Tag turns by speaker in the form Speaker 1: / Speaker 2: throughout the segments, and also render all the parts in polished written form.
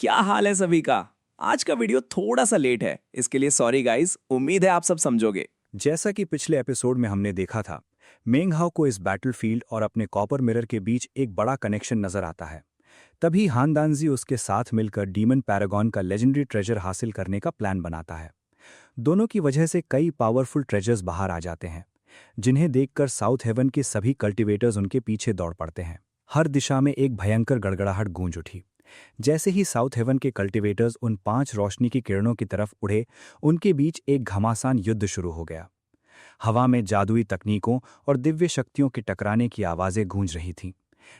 Speaker 1: क्या हाल है सभी का। आज का वीडियो थोड़ा सा लेट है, इसके लिए सॉरी गाइस। उम्मीद है आप सब समझोगे।
Speaker 2: जैसा कि पिछले एपिसोड में हमने देखा था, मेंगहाओ को इस बैटलफील्ड और अपने कॉपर मिरर के बीच एक बड़ा कनेक्शन नजर आता है। तभी हान दानजी उसके साथ मिलकर डीमन पैरागॉन का लेजेंडरी ट्रेजर हासिल करने का प्लान बनाता है। दोनों की वजह से कई पावरफुल ट्रेजर्स बाहर आ जाते हैं, जिन्हें देखकर साउथ हेवन के सभी कल्टिवेटर्स उनके पीछे दौड़ पड़ते हैं। हर दिशा में एक भयंकर गड़गड़ाहट गूंज उठी। जैसे ही साउथ हेवन के कल्टिवेटर्स उन 5 रोशनी की किरणों की तरफ उड़े, उनके बीच एक घमासान युद्ध शुरू हो गया। हवा में जादुई तकनीकों और दिव्य शक्तियों के टकराने की आवाजें गूंज रही थीं,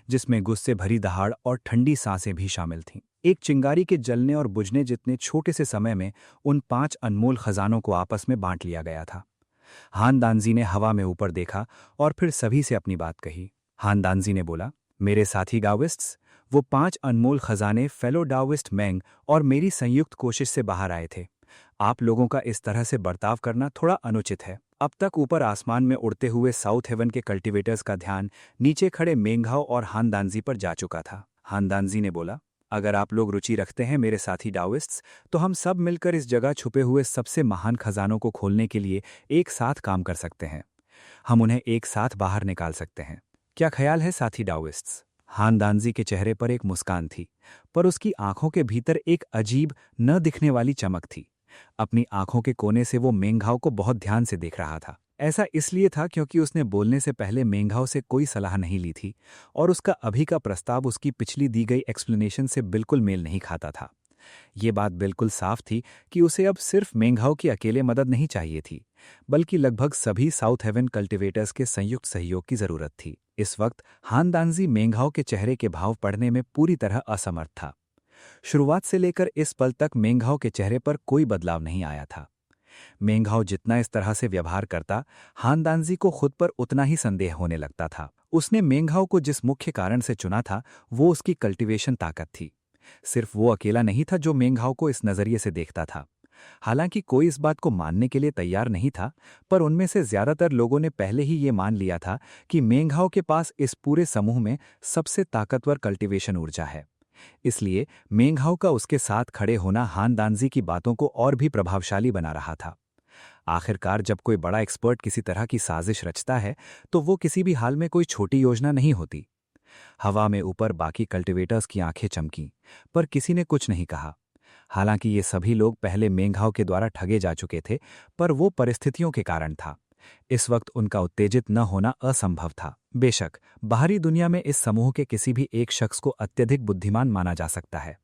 Speaker 2: जिसमें गुस्से भरी दहाड़ और ठंडी सांसें भी शामिल थीं। एक चिंगारी के जलने और बुझने जितने छोटे से समय में उन 5 अनमोल खजानों को आपस में बांट लिया गया था। हान दानजी ने हवा में ऊपर देखा और फिर सभी से अपनी बात कही। हान दानजी ने बोला, मेरे साथी डाविस्ट्स, वो 5 अनमोल खजाने फेलो डाविस्ट मैंग और मेरी संयुक्त कोशिश से बाहर आए थे। आप लोगों का इस तरह से बर्ताव करना थोड़ा अनुचित है। अब तक ऊपर आसमान में उड़ते हुए साउथ हेवन के कल्टिवेटर्स का ध्यान नीचे खड़े मेंघाओ और हानदानजी पर जा चुका था। हानदानजी ने बोला, अगर आप लोग रुचि रखते हैं मेरे साथी डाविस्ट्स, तो हम सब मिलकर इस जगह छुपे हुए सबसे महान खजानों को खोलने के लिए एक साथ काम कर सकते हैं। हम उन्हें एक साथ बाहर निकाल सकते हैं। क्या ख्याल है साथी डाविस्ट्स? हानदानजी के चेहरे पर एक मुस्कान थी, पर उसकी आंखों के भीतर एक अजीब न दिखने वाली चमक थी। अपनी आंखों के कोने से वो मेंघाओ को बहुत ध्यान से देख रहा था। ऐसा इसलिए था क्योंकि उसने बोलने से पहले मेंघाओ से कोई सलाह नहीं ली थी और उसका अभी का प्रस्ताव उसकी पिछली दी गई एक्सप्लेनेशन से बिल्कुल मेल नहीं खाता था। ये बात बिल्कुल साफ थी कि उसे अब सिर्फ मेंघाओ की अकेले मदद नहीं चाहिए थी, बल्कि लगभग सभी साउथ हेवन कल्टिवेटर्स के संयुक्त सहयोग की जरूरत थी। इस वक्त हानदानजी मेंघाओ के चेहरे के भाव पढ़ने में पूरी तरह असमर्थ था। शुरुआत से लेकर इस पल तक मेंघाओ के चेहरे पर कोई बदलाव नहीं आया था। मेंघाओ जितना इस तरह से व्यवहार करता, हानदानजी को खुद पर उतना ही संदेह होने लगता था। उसने मेंघाओ को जिस मुख्य कारण से चुना था, वो उसकी कल्टीवेशन ताकत थी। सिर्फ वो अकेला नहीं था जो मेंघाओ को इस नजरिए से देखता था। हालांकि कोई इस बात को मानने के लिए तैयार नहीं था, पर उनमें से ज्यादातर लोगों ने पहले ही ये मान लिया था कि मेंघाओ के पास इस पूरे समूह में सबसे ताकतवर कल्टीवेशन ऊर्जा है। इसलिए मेंघाओ का उसके साथ खड़े होना हानदानजी की बातों को और भी प्रभावशाली बना रहा था। आखिरकार जब कोई बड़ा एक्सपर्ट किसी तरह की साजिश रचता है, तो वो किसी भी हाल में कोई छोटी योजना नहीं होती। हवा में ऊपर बाकी कल्टिवेटर्स की आंखें चमकीं, पर किसी ने कुछ नहीं कहा। हालांकि ये सभी लोग पहले मेंघाओ के द्वारा ठगे जा चुके थे, पर वो परिस्थितियों के कारण था। इस वक्त उनका उत्तेजित न होना असंभव था। बेशक बाहरी दुनिया में इस समूह के किसी भी एक शख्स को अत्यधिक बुद्धिमान माना जा सकता है।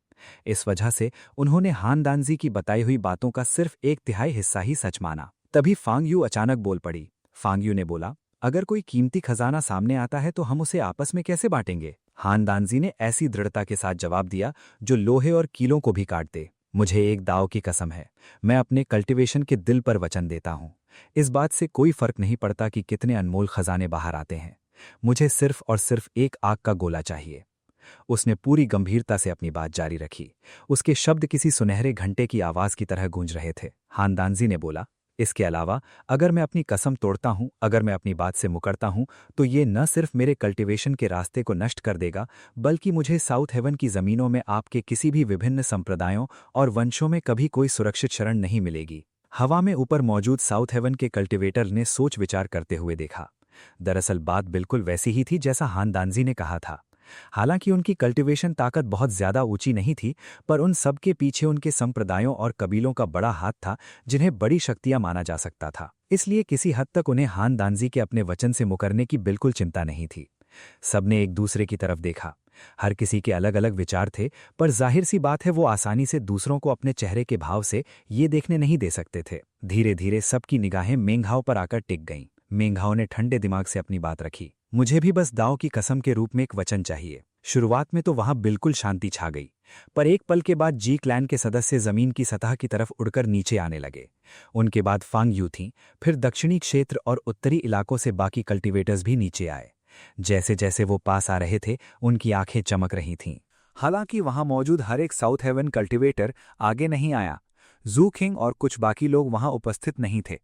Speaker 2: इस वजह से उन्होंने हानदानजी की बताई हुई बातों का सिर्फ 1/3 हिस्सा ही सच माना। तभी फांगयू अचानक बोल पड़ी। फांगयू ने बोला, अगर कोई कीमती खजाना सामने आता है तो हम उसे आपस में कैसे बांटेंगे? हानदानजी ने ऐसी दृढ़ता के साथ जवाब दिया जो लोहे और कीलों को भी काट दे। मुझे एक दाव की कसम है, मैं अपने कल्टीवेशन के दिल पर वचन देता हूं। इस बात से कोई फर्क नहीं पड़ता कि कितने अनमोल खजाने बाहर आते हैं। मुझे सिर्फ और सिर्फ एक आग का गोला चाहिए। उसने पूरी गंभीरता से अपनी बात जारी रखी। उसके शब्द किसी सुनहरे घंटे की आवाज की तरह गूंज रहे थे। हानदानजी ने बोला, इसके अलावा अगर मैं अपनी कसम तोड़ता हूं, अगर मैं अपनी बात से मुकरता हूं, तो ये न सिर्फ मेरे कल्टीवेशन के रास्ते को नष्ट कर देगा, बल्कि मुझे साउथ हेवन की जमीनों में आपके किसी भी विभिन्न संप्रदायों और वंशों में कभी कोई सुरक्षित शरण नहीं मिलेगी। हवा में ऊपर मौजूद साउथ हेवन के कल्टिवेटर ने सोच विचार करते हुए देखा। दरअसल बात बिल्कुल वैसी ही थी जैसा हानदानजी ने कहा था। हालांकि उनकी कल्टीवेशन ताकत बहुत ज्यादा ऊंची नहीं थी, पर उन सब के पीछे उनके संप्रदायों और कबीलों का बड़ा हाथ था, जिन्हें बड़ी शक्तियां माना जा सकता था। इसलिए किसी हद तक उन्हें हानदानजी के अपने वचन से मुकरने की बिल्कुल चिंता नहीं थी। सबने एक दूसरे की तरफ देखा। हर किसी के अलग अलग विचार थे, पर जाहिर सी बात है वो आसानी से दूसरों को अपने चेहरे के भाव से ये देखने नहीं दे सकते थे। धीरे धीरे सबकी निगाहें मेंघाओ पर आकर टिक गईं। मेंघाओ ने ठंडे दिमाग से अपनी बात रखी। मुझे भी बस दाव की कसम के रूप में एक वचन चाहिए। शुरुआत में तो वहां बिल्कुल शांति छा गई, पर एक पल के बाद जी क्लैन के सदस्य जमीन की सतह की तरफ उड़कर नीचे आने लगे। उनके बाद फांगयू थीं, फिर दक्षिणी क्षेत्र और उत्तरी इलाकों से बाकी कल्टिवेटर्स भी नीचे आए। जैसे जैसे वो पास आ रहे थे, उनकी आंखें चमक रही थीं। हालांकि वहां मौजूद हर एक साउथ हेवन कल्टिवेटर आगे नहीं आया। जू किंग और कुछ बाकी लोग वहां उपस्थित नहीं थे।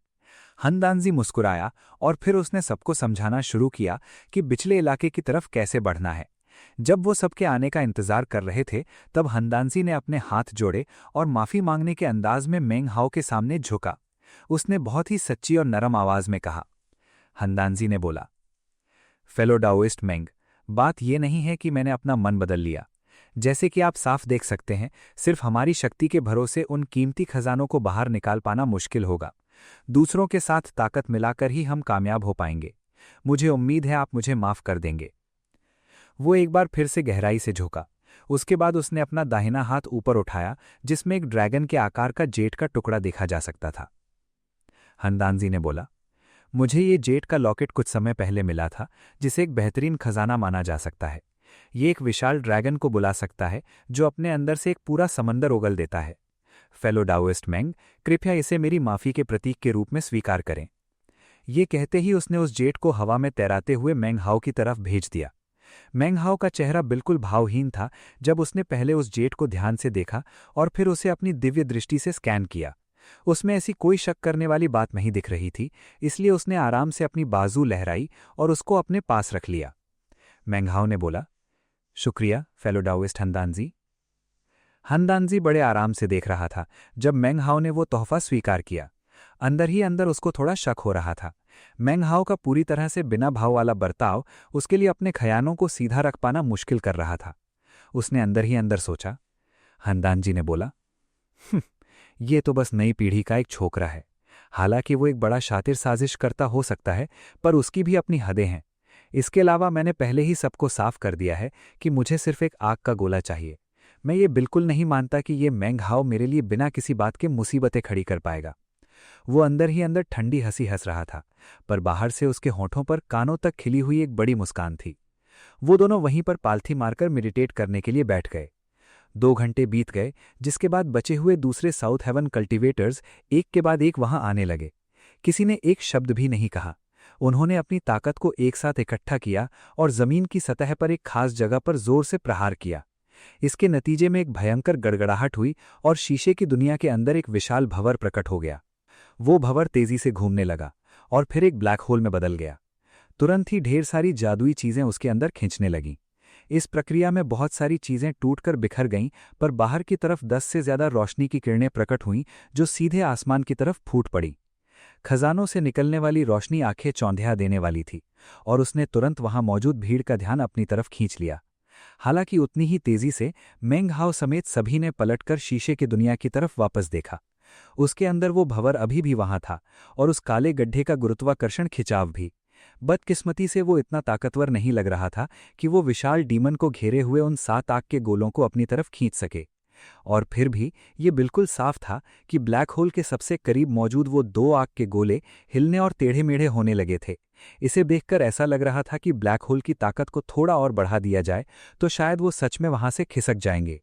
Speaker 2: हानदानजी मुस्कुराया और फिर उसने सबको समझाना शुरू किया कि पिछले इलाके की तरफ कैसे बढ़ना है। जब वो सबके आने का इंतजार कर रहे थे, तब हंदांसी ने अपने हाथ जोड़े और माफी मांगने के अंदाज में मेंग हाओ के सामने झुका। उसने बहुत ही सच्ची और नरम आवाज में कहा। हंदांजी ने बोला, फेलो डाओइस्ट मेंग, बात यह नहीं है कि मैंने अपना मन बदल लिया। जैसे कि आप साफ देख सकते हैं, सिर्फ हमारी शक्ति के भरोसे उन कीमती खजानों को बाहर निकाल पाना मुश्किल होगा। दूसरों के साथ ताकत मिलाकर ही हम कामयाब हो पाएंगे। मुझे उम्मीद है आप मुझे माफ कर देंगे। वो एक बार फिर से गहराई से झुका। उसके बाद उसने अपना दाहिना हाथ ऊपर उठाया, जिसमें एक ड्रैगन के आकार का जेट का टुकड़ा देखा जा सकता था। हंदांजी ने बोला, मुझे ये जेट का लॉकेट कुछ समय पहले मिला था, जिसे एक बेहतरीन खजाना माना जा सकता है। ये एक विशाल ड्रैगन को बुला सकता है, जो अपने अंदर से एक पूरा समंदर उगल देता है। फेलो डाओइस्ट मेंग, कृपया इसे मेरी माफी के प्रतीक के रूप में स्वीकार करें। ये कहते ही उसने उस जेट को हवा में तैराते हुए मेंग हाओ की तरफ भेज दिया। मेंग हाओ का चेहरा बिल्कुल भावहीन था जब उसने पहले उस जेट को ध्यान से देखा और फिर उसे अपनी दिव्य दृष्टि से स्कैन किया। उसमें ऐसी कोई शक करने वाली बात नहीं दिख रही थी, इसलिए उसने आराम से अपनी बाजू लहराई और उसको अपने पास रख लिया। मेंग हाओ ने बोला, शुक्रिया फेलो डाओइस्ट हंदांजी। हंदांजी बड़े आराम से देख रहा था जब मेंग हाओ ने वो तोहफा स्वीकार किया। अंदर ही अंदर उसको थोड़ा शक हो रहा था। मेंग हाओ का पूरी तरह से बिना भाव वाला बर्ताव उसके लिए अपने खयानों को सीधा रख पाना मुश्किल कर रहा था। उसने अंदर ही अंदर सोचा। हंदांजी ने बोला, ये तो बस नई पीढ़ी का एक छोकरा है। हालांकि वो एक बड़ा शातिर साजिश करता हो सकता है, पर उसकी भी अपनी हदें हैं। इसके अलावा मैंने पहले ही सबको साफ कर दिया है कि मुझे सिर्फ एक आग का गोला चाहिए। मैं ये बिल्कुल नहीं मानता कि ये मेंग हाओ मेरे लिए बिना किसी बात के मुसीबतें खड़ी कर पाएगा। वो अंदर ही अंदर ठंडी हंसी हंस रहा था, पर बाहर से उसके होठों पर कानों तक खिली हुई एक बड़ी मुस्कान थी। वो दोनों वहीं पर पालथी मारकर मेडिटेट करने के लिए बैठ गए। 2 घंटे बीत गए, जिसके बाद बचे हुए दूसरे साउथ हेवन कल्टीवेटर्स एक के बाद एक वहां आने लगे। किसी ने एक शब्द भी नहीं कहा। उन्होंने अपनी ताकत को एक साथ इकट्ठा किया और जमीन की सतह पर एक खास जगह पर जोर से प्रहार किया। इसके नतीजे में एक भयंकर गड़गड़ाहट हुई और शीशे की दुनिया के अंदर एक विशाल भंवर प्रकट हो गया। वो भंवर तेजी से घूमने लगा और फिर एक ब्लैक होल में बदल गया। तुरंत ही ढेर सारी जादुई चीजें उसके अंदर खींचने लगीं। इस प्रक्रिया में बहुत सारी चीजें टूटकर बिखर गईं, पर बाहर की तरफ 10 से ज्यादा रोशनी की किरणें प्रकट हुईं जो सीधे आसमान की तरफ फूट पड़ी। खजानों से निकलने वाली रोशनी आंखें चौंधिया देने वाली थी और उसने तुरंत वहां मौजूद भीड़ का ध्यान अपनी तरफ खींच लिया। हालांकि उतनी ही तेजी से मेंग हाओ समेत सभी ने पलटकर शीशे की दुनिया की तरफ वापस देखा। उसके अंदर वो भंवर अभी भी वहां था और उस काले गड्ढे का गुरुत्वाकर्षण खिंचाव भी। बदकिस्मती से वो इतना ताकतवर नहीं लग रहा था कि वो विशाल डीमन को घेरे हुए उन 7 आग के गोलों को अपनी तरफ खींच सके। और फिर भी ये बिल्कुल साफ था कि ब्लैक होल के सबसे करीब मौजूद वो 2 आग के गोले हिलने और टेढ़े मेढ़े होने लगे थे। इसे देखकर ऐसा लग रहा था कि ब्लैक होल की ताकत को थोड़ा और बढ़ा दिया जाए तो शायद वो सच में वहां से खिसक जाएंगे।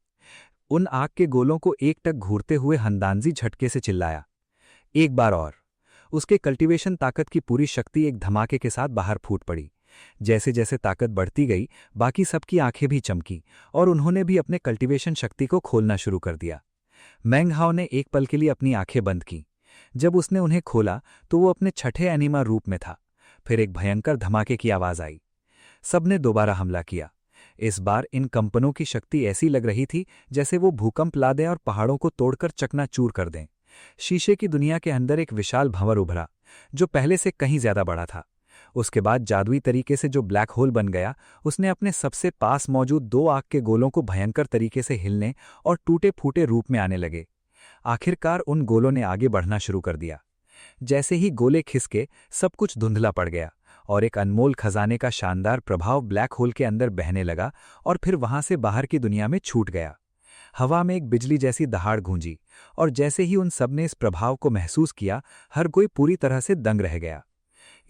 Speaker 2: उन आग के गोलों को एकटक घूरते हुए हंदांजी झटके से चिल्लाया, एक बार और। उसके कल्टीवेशन ताकत की पूरी शक्ति एक धमाके के साथ बाहर फूट पड़ी। जैसे जैसे ताकत बढ़ती गई, बाकी सबकी आंखें भी चमकी और उन्होंने भी अपने कल्टीवेशन शक्ति को खोलना शुरू कर दिया। मेंग हाओ ने एक पल के लिए अपनी आंखें बंद की। जब उसने उन्हें खोला तो वो अपने छठे एनिमा रूप में था। फिर एक भयंकर धमाके की आवाज आई। सबने दोबारा हमला किया। इस बार इन कंपनों की शक्ति ऐसी लग रही थी जैसे वो भूकंप ला दें और पहाड़ों को तोड़कर चकनाचूर कर दें। शीशे की दुनिया के अंदर एक विशाल भंवर उभरा, जो पहले से कहीं ज्यादा बड़ा था। उसके बाद जादुई तरीके से जो ब्लैक होल बन गया, उसने अपने सबसे पास मौजूद 2 आग के गोलों को भयंकर तरीके से हिलने और टूटे फूटे रूप में आने लगे। आखिरकार उन गोलों ने आगे बढ़ना शुरू कर दिया। जैसे ही गोले खिसके, सब कुछ धुंधला पड़ गया और एक अनमोल खजाने का शानदार प्रभाव ब्लैक होल के अंदर बहने लगा और फिर वहां से बाहर की दुनिया में छूट गया। हवा में एक बिजली जैसी दहाड़ गूंजी और जैसे ही उन सब ने इस प्रभाव को महसूस किया, हर कोई पूरी तरह से दंग रह गया।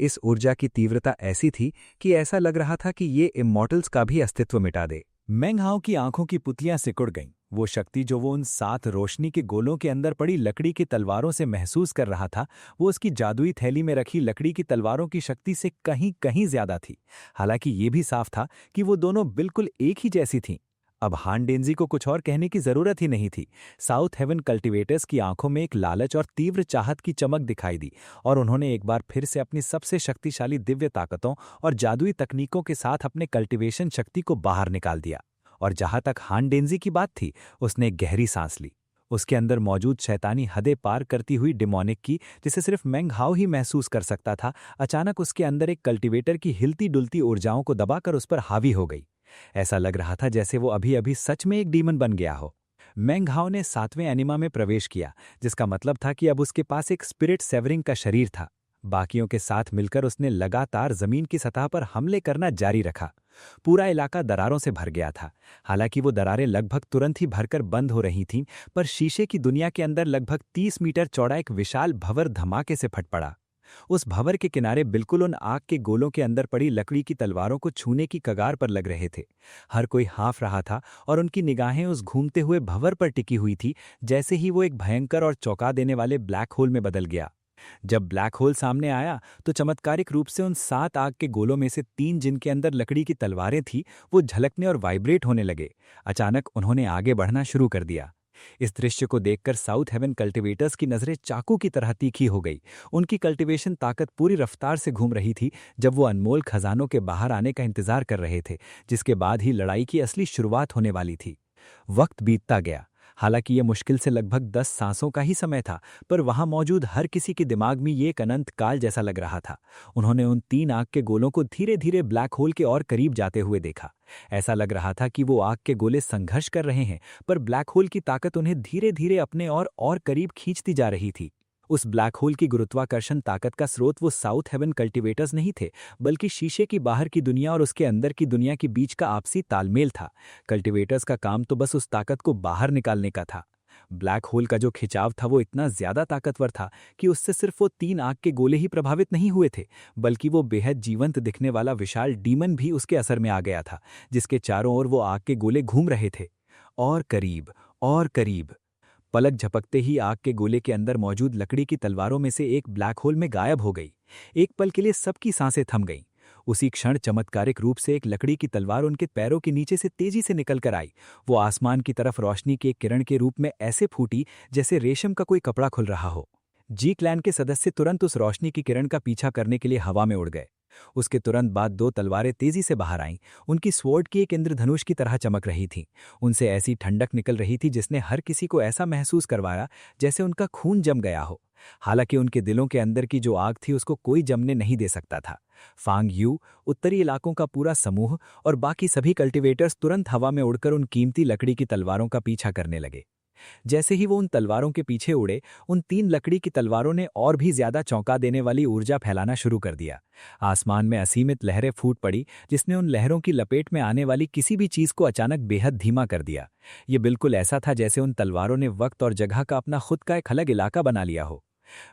Speaker 2: इस ऊर्जा की तीव्रता ऐसी थी कि ऐसा लग रहा था कि ये इमॉर्टल्स का भी अस्तित्व मिटा दे।
Speaker 1: मेंग हाओ की आंखों की पुतलियां सिकुड़ गईं। वो शक्ति जो वो उन 7 रोशनी के गोलों के अंदर पड़ी लकड़ी की तलवारों से महसूस कर रहा था, वो उसकी जादुई थैली में रखी लकड़ी की तलवारों की शक्ति से कहीं कहीं ज्यादा थी। हालांकि ये भी साफ था कि वो दोनों बिल्कुल एक ही जैसी थीं। अब हान डेंजी को कुछ और कहने की जरूरत ही नहीं थी। साउथ हेवन कल्टीवेटर्स की आंखों में एक लालच और तीव्र चाहत की चमक दिखाई दी, और उन्होंने एक बार फिर से अपनी सबसे शक्तिशाली दिव्य ताकतों और जादुई तकनीकों के साथ अपने कल्टीवेशन शक्ति को बाहर निकाल दिया। और जहां तक हान डेंजी की बात थी, उसने एक गहरी सांस ली। उसके अंदर मौजूद शैतानी हदें पार करती हुई डिमोनिक की, जिसे सिर्फ मेंग हाओ ही महसूस कर सकता था, अचानक उसके अंदर एक कल्टीवेटर की हिलती डुलती ऊर्जाओं को दबाकर उस पर हावी हो गई। ऐसा लग रहा था जैसे वो अभी अभी सच में एक डीमन बन गया हो। मेंग हाओ ने 7वें एनिमा में प्रवेश किया, जिसका मतलब था कि अब उसके पास एक स्पिरिट सेवरिंग का शरीर था। बाकियों के साथ मिलकर उसने लगातार जमीन की सतह पर हमले करना जारी रखा। पूरा इलाका दरारों से भर गया था। हालांकि वो दरारें लगभग तुरंत ही भरकर बंद हो रही थीं, पर शीशे की दुनिया के अंदर लगभग 30 मीटर चौड़ा एक विशाल भंवर धमाके से फट पड़ा। उस भंवर के किनारे बिल्कुल उन आग के गोलों के अंदर पड़ी लकड़ी की तलवारों को छूने की कगार पर लग रहे थे। हर कोई हाँफ रहा था और उनकी निगाहें उस घूमते हुए भंवर पर टिकी हुई थी, जैसे ही वो एक भयंकर और चौंका देने वाले ब्लैक होल में बदल गया। जब ब्लैक होल सामने आया तो चमत्कारिक रूप से उन 7 आग के गोलों में से 3 जिनके अंदर लकड़ी की तलवारें थीं, वो झलकने और वाइब्रेट होने लगे। अचानक उन्होंने आगे बढ़ना शुरू कर दिया। इस दृश्य को देखकर साउथ हेवन कल्टीवेटर्स की नजरें चाकू की तरह तीखी हो गई। उनकी कल्टीवेशन ताकत पूरी रफ्तार से घूम रही थी, जब वो अनमोल खजानों के बाहर आने का इंतजार कर रहे थे, जिसके बाद ही लड़ाई की असली शुरुआत होने वाली थी। वक्त बीतता गया। हालांकि यह मुश्किल से लगभग 10 सांसों का ही समय था, पर वहां मौजूद हर किसी के दिमाग में ये एक अनंत काल जैसा लग रहा था। उन्होंने उन 3 आग के गोलों को धीरे धीरे ब्लैक होल के और करीब जाते हुए देखा। ऐसा लग रहा था कि वो आग के गोले संघर्ष कर रहे हैं, पर ब्लैक होल की ताकत उन्हें धीरे धीरे अपने और करीब खींचती जा रही थी। उस ब्लैक होल की गुरुत्वाकर्षण ताकत का स्रोत वो साउथ हेवन कल्टीवेटर्स नहीं थे, बल्कि शीशे की बाहर की दुनिया और उसके अंदर की दुनिया के बीच का आपसी तालमेल था। कल्टीवेटर्स का काम तो बस उस ताकत को बाहर निकालने का था। ब्लैक होल का जो खिंचाव था वो इतना ज्यादा ताकतवर था कि उससे सिर्फ वो 3 आग के गोले ही प्रभावित नहीं हुए थे, बल्कि वो बेहद जीवंत दिखने वाला विशाल डीमन भी उसके असर में आ गया था, जिसके चारों ओर वो आग के गोले घूम रहे थे। और करीब, और करीब। पलक झपकते ही आग के गोले के अंदर मौजूद लकड़ी की तलवारों में से एक ब्लैक होल में गायब हो गई। एक पल के लिए सबकी सांसें थम गईं। उसी क्षण चमत्कारिक रूप से एक लकड़ी की तलवार उनके पैरों के नीचे से तेजी से निकल कर आई। वो आसमान की तरफ रोशनी के एक किरण के रूप में ऐसे फूटी जैसे रेशम का कोई कपड़ा खुल रहा हो। जी क्लैन के सदस्य तुरंत उस रोशनी की किरण का पीछा करने के लिए हवा में उड़ गए। उसके तुरंत बाद 2 तलवारें तेजी से बाहर आईं। उनकी स्वॉर्ड की एक इंद्रधनुष की तरह चमक रही थी। उनसे ऐसी ठंडक निकल रही थी जिसने हर किसी को ऐसा महसूस करवाया जैसे उनका खून जम गया हो। हालांकि उनके दिलों के अंदर की जो आग थी उसको कोई जमने नहीं दे सकता था। फांग यू, उत्तरी इलाकों का पूरा समूह और बाकी सभी कल्टीवेटर्स तुरंत हवा में उड़कर उन कीमती लकड़ी की तलवारों का पीछा करने लगे। जैसे ही वो उन तलवारों के पीछे उड़े, उन 3 लकड़ी की तलवारों ने और भी ज्यादा चौंका देने वाली ऊर्जा फैलाना शुरू कर दिया। आसमान में असीमित लहरें फूट पड़ी, जिसने उन लहरों की लपेट में आने वाली किसी भी चीज को अचानक बेहद धीमा कर दिया। ये बिल्कुल ऐसा था जैसे उन तलवारों ने वक्त और जगह का अपना खुद का एक अलग इलाका बना लिया हो।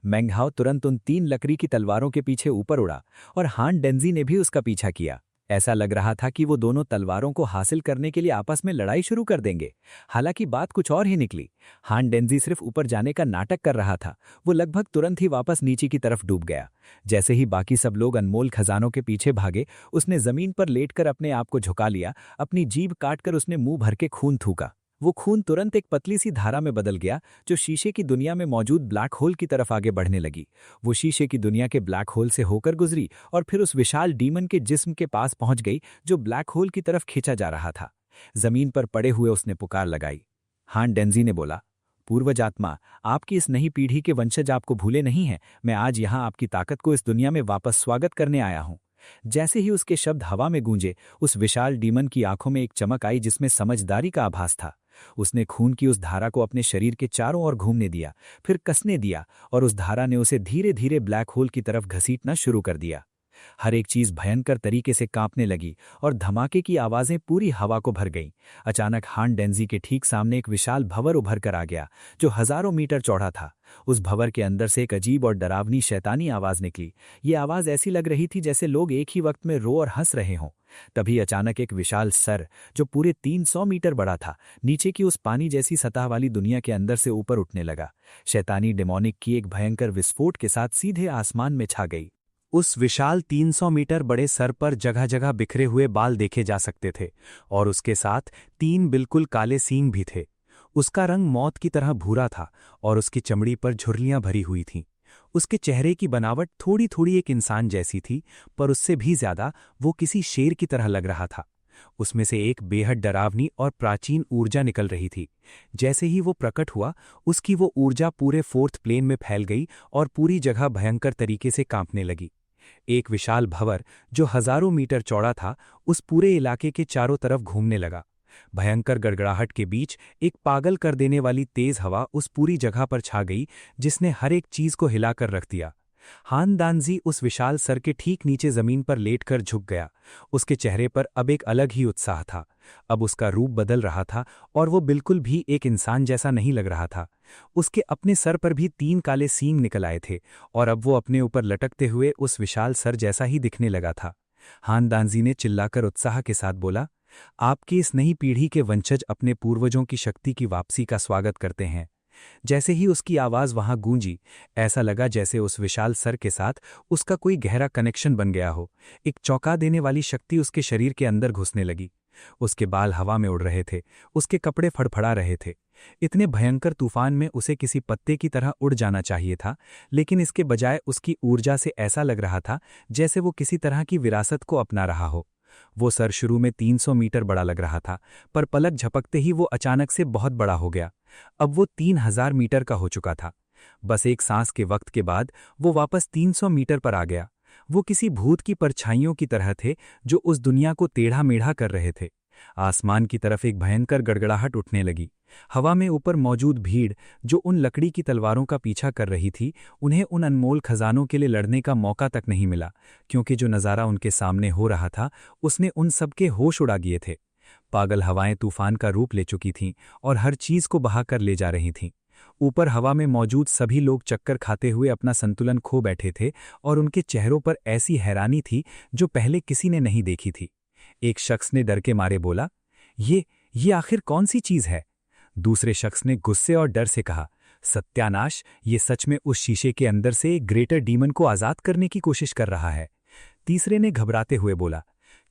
Speaker 1: मेंग हाओ तुरंत उन 3 लकड़ी की तलवारों के पीछे ऊपर उड़ा और हान डेंजी ने भी उसका पीछा किया। ऐसा लग रहा था कि वो दोनों तलवारों को हासिल करने के लिए आपस में लड़ाई शुरू कर देंगे। हालांकि बात कुछ और ही निकली। हान डेंजी सिर्फ ऊपर जाने का नाटक कर रहा था। वो लगभग तुरंत ही वापस नीचे की तरफ डूब गया। जैसे ही बाकी सब लोग अनमोल खजानों के पीछे भागे, उसने जमीन पर लेटकर अपने आप को झुका लिया। अपनी जीभ काटकर उसने मुंह भर के खून थूका। वो खून तुरंत एक पतली सी धारा में बदल गया, जो शीशे की दुनिया में मौजूद ब्लैक होल की तरफ आगे बढ़ने लगी। वो शीशे की दुनिया के ब्लैक होल से होकर गुजरी और फिर उस विशाल डीमन के जिस्म के पास पहुंच गई, जो ब्लैक होल की तरफ खींचा जा रहा था। जमीन पर पड़े हुए उसने पुकार लगाई। हान डेंजी ने बोला, पूर्वज आत्मा, आपकी इस नई पीढ़ी के वंशज आपको भूले नहीं हैं। मैं आज यहाँ आपकी ताकत को इस दुनिया में वापस स्वागत करने आया हूँ। जैसे ही उसके शब्द हवा में गूंजे, उस विशाल डीमन की आंखों में एक चमक आई जिसमें समझदारी का आभास था। उसने खून की उस धारा को अपने शरीर के चारों ओर घूमने दिया, फिर कसने दिया, और उस धारा ने उसे धीरे धीरे ब्लैक होल की तरफ घसीटना शुरू कर दिया। हर एक चीज भयंकर तरीके से कांपने लगी और धमाके की आवाजें पूरी हवा को भर गईं। अचानक हान डेंजी के ठीक सामने एक विशाल भंवर उभर कर आ गया, जो हजारों मीटर चौड़ा था। उस भंवर के अंदर से एक अजीब और डरावनी शैतानी आवाज निकली। ये आवाज ऐसी लग रही थी जैसे लोग एक ही वक्त में रो और हंस रहे हों। तभी अचानक एक विशाल सर, जो पूरे 300 मीटर बड़ा था, नीचे की उस पानी जैसी सतह वाली दुनिया के अंदर से ऊपर उठने लगा। शैतानी डेमोनिक की एक भयंकर विस्फोट के साथ सीधे आसमान में छा गई। उस विशाल 300 मीटर बड़े सर पर जगह जगह बिखरे हुए बाल देखे जा सकते थे और उसके साथ 3 बिल्कुल काले सींग भी थे। उसका रंग मौत की तरह भूरा था और उसकी चमड़ी पर झुर्रियां भरी हुई थीं। उसके चेहरे की बनावट थोड़ी थोड़ी एक इंसान जैसी थी, पर उससे भी ज्यादा वो किसी शेर की तरह लग रहा था। उसमें से एक बेहद डरावनी और प्राचीन ऊर्जा निकल रही थी। जैसे ही वो प्रकट हुआ, उसकी वो ऊर्जा पूरे फोर्थ प्लेन में फैल गई और पूरी जगह भयंकर तरीके से कांपने लगी। एक विशाल भंवर जो हजारों मीटर चौड़ा था, उस पूरे इलाके के चारों तरफ घूमने लगा। भयंकर गड़गड़ाहट के बीच एक पागल कर देने वाली तेज हवा उस पूरी जगह पर छा गई, जिसने हर एक चीज को हिलाकर रख दिया। हान दानजी उस विशाल सर के ठीक नीचे जमीन पर लेटकर झुक गया। उसके चेहरे पर अब एक अलग ही उत्साह था। अब उसका रूप बदल रहा था और वो बिल्कुल भी एक इंसान जैसा नहीं लग रहा था। उसके अपने सर पर भी 3 काले सींग निकल आए थे और अब वो अपने ऊपर लटकते हुए उस विशाल सर जैसा ही दिखने लगा था। हान दानजी ने चिल्लाकर उत्साह के साथ बोला, आपकी इस नई पीढ़ी के वंशज अपने पूर्वजों की शक्ति की वापसी का स्वागत करते हैं। जैसे ही उसकी आवाज वहां गूंजी, ऐसा लगा जैसे उस विशाल सर के साथ उसका कोई गहरा कनेक्शन बन गया हो। एक चौंका देने वाली शक्ति उसके शरीर के अंदर घुसने लगी। उसके बाल हवा में उड़ रहे थे, उसके कपड़े फड़फड़ा रहे थे। इतने भयंकर तूफान में उसे किसी पत्ते की तरह उड़ जाना चाहिए था, लेकिन इसके बजाय उसकी ऊर्जा से ऐसा लग रहा था जैसे वो किसी तरह की विरासत को अपना रहा हो। वो सर शुरू में 300 मीटर बड़ा लग रहा था, पर पलक झपकते ही वो अचानक से बहुत बड़ा हो गया। अब वो 3000 मीटर का हो चुका था। बस एक सांस के वक्त के बाद वो वापस 300 मीटर पर आ गया। वो किसी भूत की परछाइयों की तरह थे जो उस दुनिया को टेढ़ा मेढ़ा कर रहे थे। आसमान की तरफ एक भयंकर गड़गड़ाहट उठने लगी। हवा में ऊपर मौजूद भीड़ जो उन लकड़ी की तलवारों का पीछा कर रही थी, उन्हें उन अनमोल खजानों के लिए लड़ने का मौका तक नहीं मिला, क्योंकि जो नज़ारा उनके सामने हो रहा था उसने उन सबके होश उड़ा दिए थे। पागल हवाएं तूफान का रूप ले चुकी थीं और हर चीज को बहाकर ले जा रही थीं। ऊपर हवा में मौजूद सभी लोग चक्कर खाते हुए अपना संतुलन खो बैठे थे और उनके चेहरों पर ऐसी हैरानी थी जो पहले किसी ने नहीं देखी थी। एक शख्स ने डर के मारे बोला, ये आखिर कौन सी चीज है? दूसरे शख्स ने गुस्से और डर से कहा, सत्यानाश, ये सच में उस शीशे के अंदर से एक ग्रेटर डीमन को आजाद करने की कोशिश कर रहा है। तीसरे ने घबराते हुए बोला,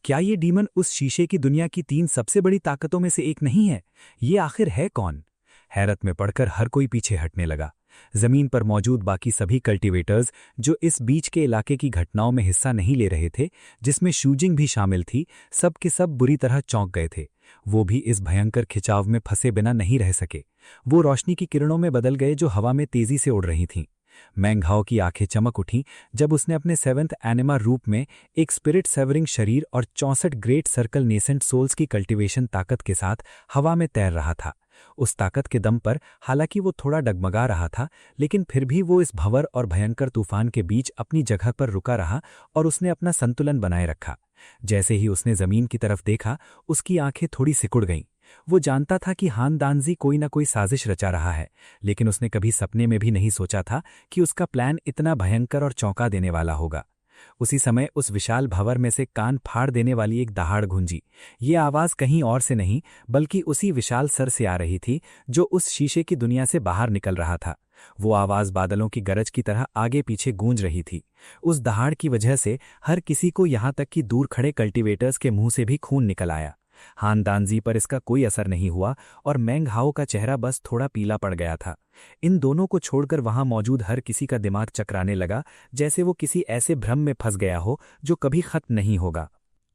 Speaker 1: क्या ये डीमन उस शीशे की दुनिया की 3 सबसे बड़ी ताकतों में से एक नहीं है? ये आखिर है कौन? हैरत में पड़कर हर कोई पीछे हटने लगा। जमीन पर मौजूद बाकी सभी कल्टीवेटर्स जो इस बीच के इलाके की घटनाओं में हिस्सा नहीं ले रहे थे, जिसमें शूजिंग भी शामिल थी, सब के सब बुरी तरह चौंक गए थे। वो भी इस भयंकर खिंचाव में फंसे बिना नहीं रह सके। वो रोशनी की किरणों में बदल गए जो हवा में तेजी से उड़ रही थीं। मैंगहाओ की आंखें चमक उठीं जब उसने अपने 7th एनिमा रूप में एक स्पिरिट सेवरिंग शरीर और 64 ग्रेट सर्कल नेसेंट सोल्स की कल्टीवेशन ताकत के साथ हवा में तैर रहा था। उस ताकत के दम पर हालांकि वो थोड़ा डगमगा रहा था, लेकिन फिर भी वो इस भंवर और भयंकर तूफान के बीच अपनी जगह पर रुका रहा और उसने अपना संतुलन बनाए रखा। जैसे ही उसने जमीन की तरफ देखा, उसकी आंखें थोड़ी सिकुड़ गईं। वो जानता था कि हान दानजी कोई ना कोई साजिश रचा रहा है, लेकिन उसने कभी सपने में भी नहीं सोचा था कि उसका प्लान इतना भयंकर और चौंका देने वाला होगा। उसी समय उस विशाल भंवर में से कान फाड़ देने वाली एक दहाड़ गूंजी। ये आवाज कहीं और से नहीं, बल्कि उसी विशाल सर से आ रही थी जो उस शीशे की दुनिया से बाहर निकल रहा था। वो आवाज बादलों की गरज की तरह आगे पीछे गूंज रही थी। उस दहाड़ की वजह से हर किसी को, यहां तक कि दूर खड़े कल्टीवेटर्स के मुंह से भी खून निकल आया। हान दानजी पर इसका कोई असर नहीं हुआ और मैंगहाओ का चेहरा बस थोड़ा पीला पड़ गया था। इन दोनों को छोड़कर वहां मौजूद हर किसी का दिमाग चकराने लगा, जैसे वो किसी ऐसे भ्रम में फंस गया हो जो कभी खत्म नहीं होगा।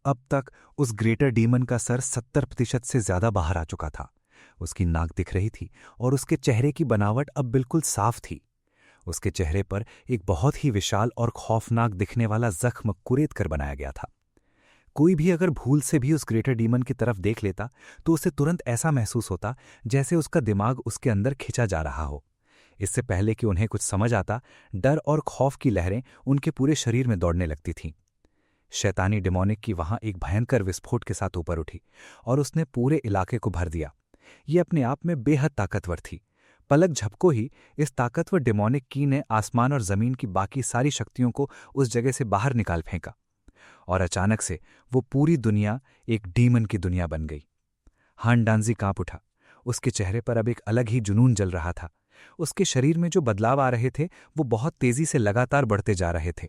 Speaker 2: अब तक उस ग्रेटर डीमन का सर 70% से ज्यादा बाहर आ चुका था। उसकी नाक दिख रही थी और उसके चेहरे की बनावट अब बिल्कुल साफ थी। उसके चेहरे पर एक बहुत ही विशाल और खौफनाक दिखने वाला जख्म कुरेद कर बनाया गया था। कोई भी अगर भूल से भी उस ग्रेटर डीमन की तरफ देख लेता तो उसे तुरंत ऐसा महसूस होता जैसे उसका दिमाग उसके अंदर खिंचा जा रहा हो। इससे पहले कि उन्हें कुछ समझ आता, डर और खौफ की लहरें उनके पूरे शरीर में दौड़ने लगती थीं। शैतानी डेमोनिक की वहां एक भयंकर विस्फोट के साथ ऊपर उठी और उसने पूरे इलाके को भर दिया। ये अपने आप में बेहद ताकतवर थी। पलक झपको ही इस ताकतवर डेमोनिक की ने आसमान और जमीन की बाकी सारी शक्तियों को उस जगह से बाहर निकाल फेंका और अचानक से वो पूरी दुनिया एक डीमन की दुनिया बन गई। हान दानजी कांप उठा। उसके चेहरे पर अब एक अलग ही जुनून जल रहा था। उसके शरीर में जो बदलाव आ रहे थे वो बहुत तेजी से लगातार बढ़ते जा रहे थे।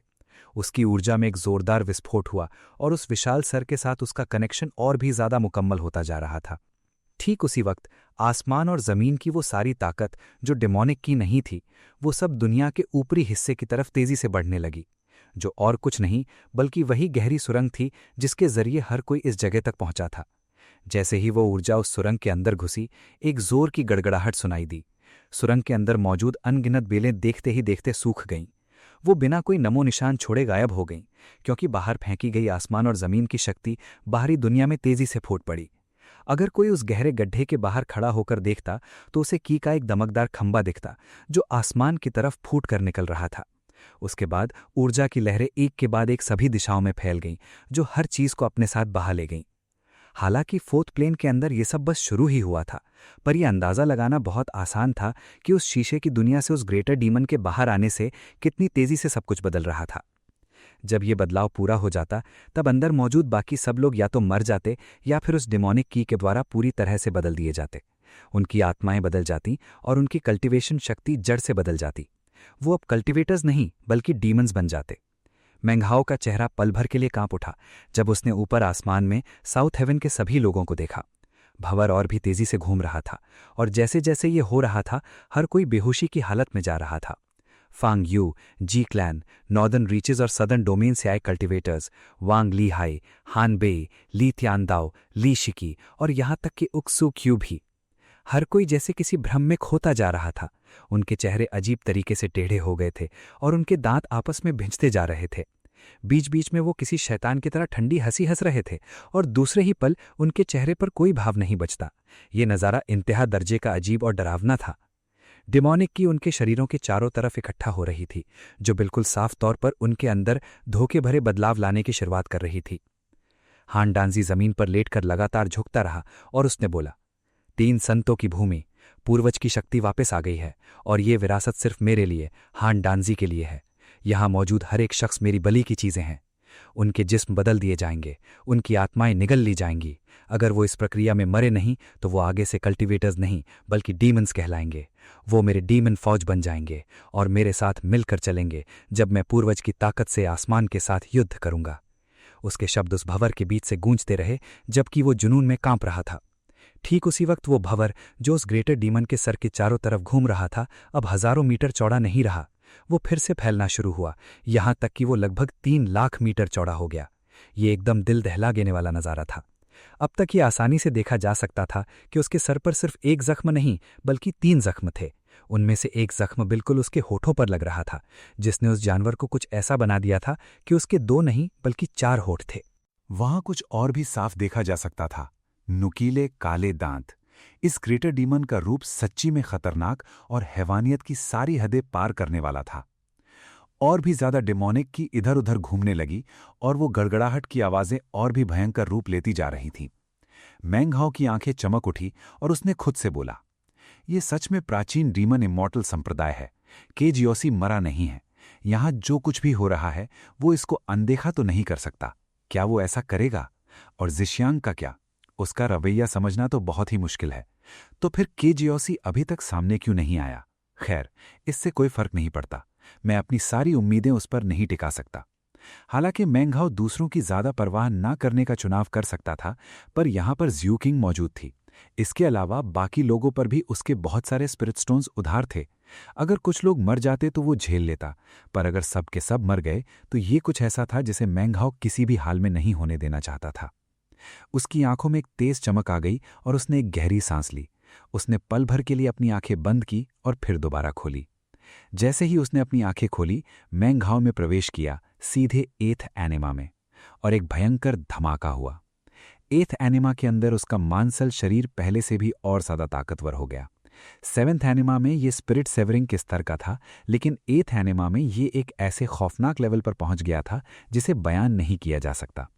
Speaker 2: उसकी ऊर्जा में एक जोरदार विस्फोट हुआ और उस विशाल सर के साथ उसका कनेक्शन और भी ज्यादा मुकम्मल होता जा रहा था। ठीक उसी वक्त आसमान और जमीन की वो सारी ताकत जो डेमोनिक की नहीं थी, वो सब दुनिया के ऊपरी हिस्से की तरफ तेजी से बढ़ने लगी, जो और कुछ नहीं बल्कि वही गहरी सुरंग थी जिसके जरिए हर कोई इस जगह तक पहुंचा था। जैसे ही वो ऊर्जा उस सुरंग के अंदर घुसी, एक जोर की गड़गड़ाहट सुनाई दी। सुरंग के अंदर मौजूद अनगिनत बेलें देखते ही देखते सूख गईं। वो बिना कोई नमो निशान छोड़े गायब हो गईं, क्योंकि बाहर फेंकी गई आसमान और जमीन की शक्ति बाहरी दुनिया में तेजी से फूट पड़ी। अगर कोई उस गहरे गड्ढे के बाहर खड़ा होकर देखता तो उसे की का एक दमकदार खंबा दिखता जो आसमान की तरफ फूट कर निकल रहा था। उसके बाद ऊर्जा की लहरें एक के बाद एक सभी दिशाओं में फैल गईं, जो हर चीज को अपने साथ बहा ले गईं। हालांकि फोर्थ प्लेन के अंदर ये सब बस शुरू ही हुआ था, पर यह अंदाजा लगाना बहुत आसान था कि उस शीशे की दुनिया से उस ग्रेटर डीमन के बाहर आने से कितनी तेजी से सब कुछ बदल रहा था। जब ये बदलाव पूरा हो जाता, तब अंदर मौजूद बाकी सब लोग या तो मर जाते या फिर उस डिमोनिक की के द्वारा पूरी तरह से बदल दिए जाते। उनकी आत्माएं बदल जाती और उनकी कल्टीवेशन शक्ति जड़ से बदल जाती। वो अब कल्टीवेटर्स नहीं बल्कि डीमंस बन जाते। मेंगहाओ का चेहरा पल भर के लिए कांप उठा जब उसने ऊपर आसमान में साउथ हेवन के सभी लोगों को देखा। भंवर और भी तेजी से घूम रहा था और जैसे जैसे ये हो रहा था, हर कोई बेहोशी की हालत में जा रहा था। फांग यू, जी क्लैन, नॉर्दर्न रीचेज और सदर्न डोमेन से आए कल्टीवेटर्स, वांग ली हाई, हान बे, ली त्यानदाओ, ली शिकी और यहां तक कि उक्सू क्यू भी। हर कोई जैसे किसी भ्रम में खोता जा रहा था। उनके चेहरे अजीब तरीके से टेढ़े हो गए थे और उनके दांत आपस में भिंचते जा रहे थे। बीच बीच में वो किसी शैतान की तरह ठंडी हंसी हंस रहे थे और दूसरे ही पल उनके चेहरे पर कोई भाव नहीं बचता। ये नज़ारा इंतहा दर्जे का अजीब और डरावना था। डिमोनिक की उनके शरीरों के चारों तरफ इकट्ठा हो रही थी, जो बिल्कुल साफ तौर पर उनके अंदर धोखे भरे बदलाव लाने की शुरुआत कर रही थी। हान डांजी जमीन पर लेटकर लगातार झुकता रहा और उसने बोला, 3 संतों की भूमि, पूर्वज की शक्ति वापस आ गई है और ये विरासत सिर्फ मेरे लिए, हान डांजी के लिए है। यहां मौजूद हर एक शख्स मेरी बलि की चीजें हैं। उनके जिस्म बदल दिए जाएंगे, उनकी आत्माएं निगल ली जाएंगी। अगर वो इस प्रक्रिया में मरे नहीं तो वो आगे से कल्टीवेटर्स नहीं बल्कि डीमंस कहलाएंगे। वो मेरे डीमन फौज बन जाएंगे और मेरे साथ मिलकर चलेंगे जब मैं पूर्वज की ताकत से आसमान के साथ युद्ध करूंगा। उसके शब्द उस भंवर के बीच से गूंजते रहे जबकि वो जुनून में कांप रहा था। ठीक उसी वक्त वो भंवर जो उस ग्रेटर डीमन के सर के चारों तरफ घूम रहा था, अब हजारों मीटर चौड़ा नहीं रहा। वो फिर से फैलना शुरू हुआ, यहां तक कि वो लगभग 3 लाख मीटर चौड़ा हो गया। ये एकदम दिल दहला देने वाला नजारा था। अब तक ये आसानी से देखा जा सकता था कि उसके सर पर सिर्फ एक जख्म नहीं बल्कि 3 जख्म थे। उनमें से एक जख्म बिल्कुल उसके होठों पर लग रहा था, जिसने उस जानवर को कुछ ऐसा बना दिया था कि उसके 2 नहीं बल्कि 4 होठ थे।
Speaker 3: वहां कुछ और भी साफ देखा जा सकता था, नुकीले काले दांत। इस ग्रेटर डीमन का रूप सच्ची में खतरनाक और हैवानियत की सारी हदें पार करने वाला था। और भी ज्यादा डेमोनिक की इधर उधर घूमने लगी और वो गड़गड़ाहट की आवाजें और भी भयंकर रूप लेती जा रही थीं। मेंगहाओ की आंखें चमक उठी और उसने खुद से बोला, ये सच में प्राचीन डीमन इमॉर्टल संप्रदाय है। केजियोसी मरा नहीं है। यहां जो कुछ भी हो रहा है वो इसको अनदेखा तो नहीं कर सकता। क्या वो ऐसा करेगा? और जिशियांग का क्या? उसका रवैया समझना तो बहुत ही मुश्किल है। तो फिर केजियोसी अभी तक सामने क्यों नहीं आया? खैर, इससे कोई फर्क नहीं पड़ता। मैं अपनी सारी उम्मीदें उस पर नहीं टिका सकता। हालांकि मेंगहाओ दूसरों की ज्यादा परवाह ना करने का चुनाव कर सकता था, पर यहां पर ज्यू किंग मौजूद थी। इसके अलावा बाकी लोगों पर भी उसके बहुत सारे स्पिरिट स्टोन्स उधार थे। अगर कुछ लोग मर जाते तो वो झेल लेता, पर अगर सब के सब मर गए तो ये कुछ ऐसा था जिसे मेंगहाओ किसी भी हाल में नहीं होने देना चाहता था। उसकी आंखों में एक तेज चमक आ गई और उसने एक गहरी सांस ली। उसने पल भर के लिए अपनी आंखें बंद की और फिर दोबारा खोली। जैसे ही उसने अपनी आंखें खोली, मेंगहाओ में प्रवेश किया, सीधे 8th एनिमा में, और एक भयंकर धमाका हुआ। 8th एनिमा के अंदर उसका मांसल शरीर पहले से भी और ज्यादा ताकतवर हो गया। 7th एनिमा में ये स्पिरिट सेवरिंग के स्तर का था, लेकिन 8th एनिमा में ये एक ऐसे खौफनाक लेवल पर पहुंच गया था जिसे बयान नहीं किया जा सकता।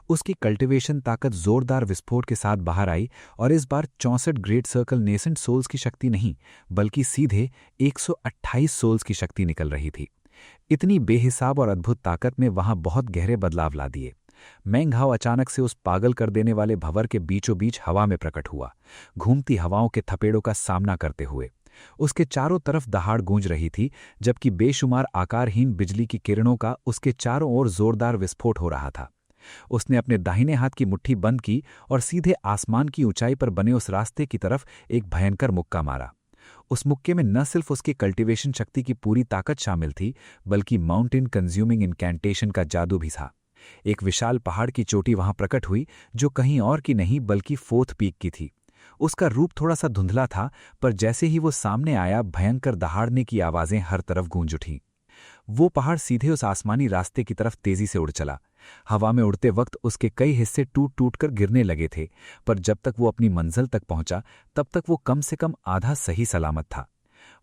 Speaker 3: उसकी कल्टीवेशन ताकत जोरदार विस्फोट के साथ बाहर आई और इस बार 64 ग्रेट सर्कल नेसेंट सोल्स की शक्ति नहीं बल्कि सीधे 128 सोल्स की शक्ति निकल रही थी। इतनी बेहिसाब और अद्भुत ताकत में वहां बहुत गहरे बदलाव ला दिए। मेंगहाओ अचानक से उस पागल कर देने वाले भंवर के बीचों बीच हवा में प्रकट हुआ, घूमती हवाओं के थपेड़ों का सामना करते हुए। उसके चारों तरफ दहाड़ गूंज रही थी, जबकि बेशुमार आकारहीन बिजली की किरणों का उसके चारों ओर जोरदार विस्फोट हो रहा था। उसने अपने दाहिने हाथ की मुट्ठी बंद की और सीधे आसमान की ऊंचाई पर बने उस रास्ते की तरफ एक भयंकर मुक्का मारा। उस मुक्के में न सिर्फ उसकी कल्टीवेशन शक्ति की पूरी ताकत शामिल थी, बल्कि माउंटेन कंज्यूमिंग इनकैंटेशन का जादू भी था। एक विशाल पहाड़ की चोटी वहां प्रकट हुई, जो कहीं और की नहीं बल्कि फोर्थ पीक की थी। उसका रूप थोड़ा सा धुंधला था, पर जैसे ही वो सामने आया, भयंकर दहाड़ने की आवाजें हर तरफ गूंज उठीं। वो पहाड़ सीधे उस आसमानी रास्ते की तरफ तेजी से उड़ चला। हवा में उड़ते वक्त उसके कई हिस्से टूट टूट कर गिरने लगे थे, पर जब तक वो अपनी मंजिल तक पहुंचा, तब तक वो कम से कम आधा सही सलामत था।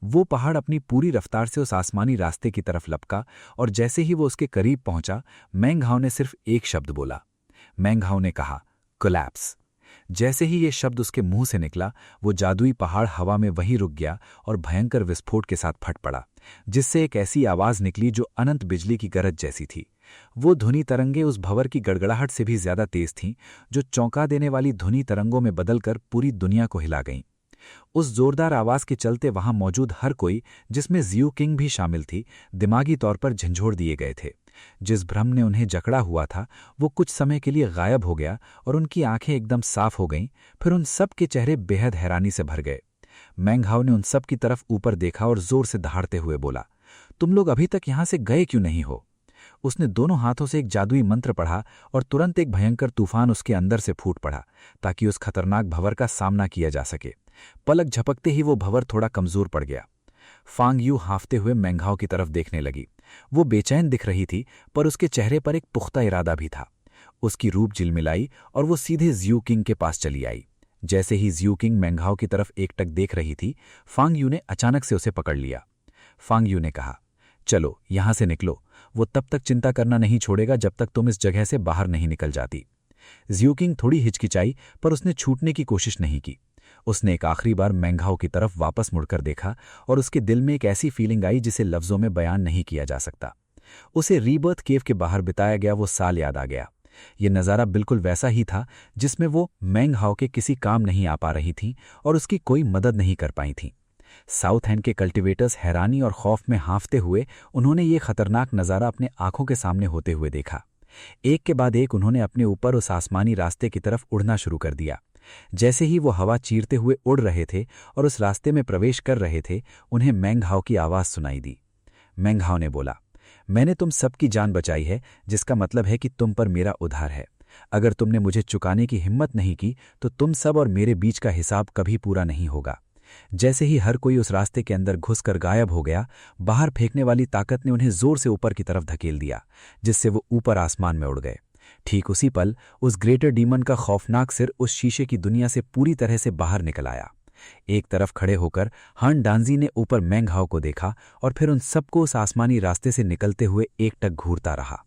Speaker 3: वो पहाड़ अपनी पूरी रफ्तार से उस आसमानी रास्ते की तरफ लपका, और जैसे ही वो उसके करीब पहुंचा, मेंग हाओ ने सिर्फ एक शब्द बोला। मेंग हाओ ने कहा, कोलैप्स। जैसे ही ये शब्द उसके मुंह से निकला, वो जादुई पहाड़ हवा में वहीं रुक गया और भयंकर विस्फोट के साथ फट पड़ा, जिससे एक ऐसी आवाज निकली जो अनंत बिजली की गरज जैसी थी। वो ध्वनि तरंगे उस भंवर की गड़गड़ाहट से भी ज्यादा तेज थीं, जो चौंका देने वाली ध्वनि तरंगों में बदलकर पूरी दुनिया को हिला गईं। उस जोरदार आवाज के चलते वहां मौजूद हर कोई, जिसमें जियो किंग भी शामिल थी, दिमागी तौर पर झंझोड़ दिए गए थे। जिस भ्रम ने उन्हें जकड़ा हुआ था, वो कुछ समय के लिए गायब हो गया और उनकी आंखें एकदम साफ हो गईं। फिर उन सब के चेहरे बेहद हैरानी से भर गए। मेंग हाओ ने उन सब की तरफ ऊपर देखा और जोर से दहाड़ते हुए बोला, तुम लोग अभी तक यहां से गए क्यों नहीं हो? उसने दोनों हाथों से एक जादुई मंत्र पढ़ा और तुरंत एक भयंकर तूफान उसके अंदर से फूट पड़ा, ताकि उस खतरनाक भंवर का सामना किया जा सके। पलक झपकते ही वो भंवर थोड़ा कमजोर पड़ गया। फांग यू हांफते हुए मेंग हाओ की तरफ देखने लगी। वो बेचैन दिख रही थी, पर उसके चेहरे पर एक पुख्ता इरादा भी था। उसकी रूप झिलमिलाई और वो सीधे जियो किंग के पास चली आई। जैसे ही जियो किंग मेंग हाओ की तरफ एकटक देख रही थी, फांग यू ने अचानक से उसे पकड़ लिया। फांग यू ने कहा, चलो यहां से निकलो। वो तब तक चिंता करना नहीं छोड़ेगा जब तक तुम इस जगह से बाहर नहीं निकल जाती। जियो किंग थोड़ी हिचकिचाई, पर उसने छूटने की कोशिश नहीं की। उसने एक आखिरी बार मेंग हाओ की तरफ वापस मुड़कर देखा और उसके दिल में एक ऐसी फीलिंग आई जिसे लफ्जों में बयान नहीं किया जा सकता। उसे रीबर्थ केव के बाहर बिताया गया वो साल याद आ गया। ये नज़ारा बिल्कुल वैसा ही था जिसमें वो मेंग हाओ के किसी काम नहीं आ पा रही थी और उसकी कोई मदद नहीं कर पाई थी। साउथ एंड के कल्टीवेटर्स हैरानी और खौफ में हाँफते हुए उन्होंने ये खतरनाक नज़ारा अपने आंखों के सामने होते हुए देखा। एक के बाद एक उन्होंने अपने ऊपर उस आसमानी रास्ते की तरफ उड़ना शुरू कर दिया। जैसे ही वो हवा चीरते हुए उड़ रहे थे और उस रास्ते में प्रवेश कर रहे थे, उन्हें मेंग हाओ की आवाज़ सुनाई दी। मेंग हाओ ने बोला, मैंने तुम सबकी जान बचाई है, जिसका मतलब है कि तुम पर मेरा उधार है। अगर तुमने मुझे चुकाने की हिम्मत नहीं की तो तुम सब और मेरे बीच का हिसाब कभी पूरा नहीं होगा। जैसे ही हर कोई उस रास्ते के अंदर घुसकर गायब हो गया, बाहर फेंकने वाली ताकत ने उन्हें जोर से ऊपर की तरफ धकेल दिया, जिससे वो ऊपर आसमान में उड़ गए। ठीक उसी पल उस ग्रेटर डीमन का खौफनाक सिर उस शीशे की दुनिया से पूरी तरह से बाहर निकल आया। एक तरफ खड़े होकर हान डांजी ने ऊपर मेंग हाओ को देखा और फिर उन सबको उस आसमानी रास्ते से निकलते हुए एकटक घूरता रहा।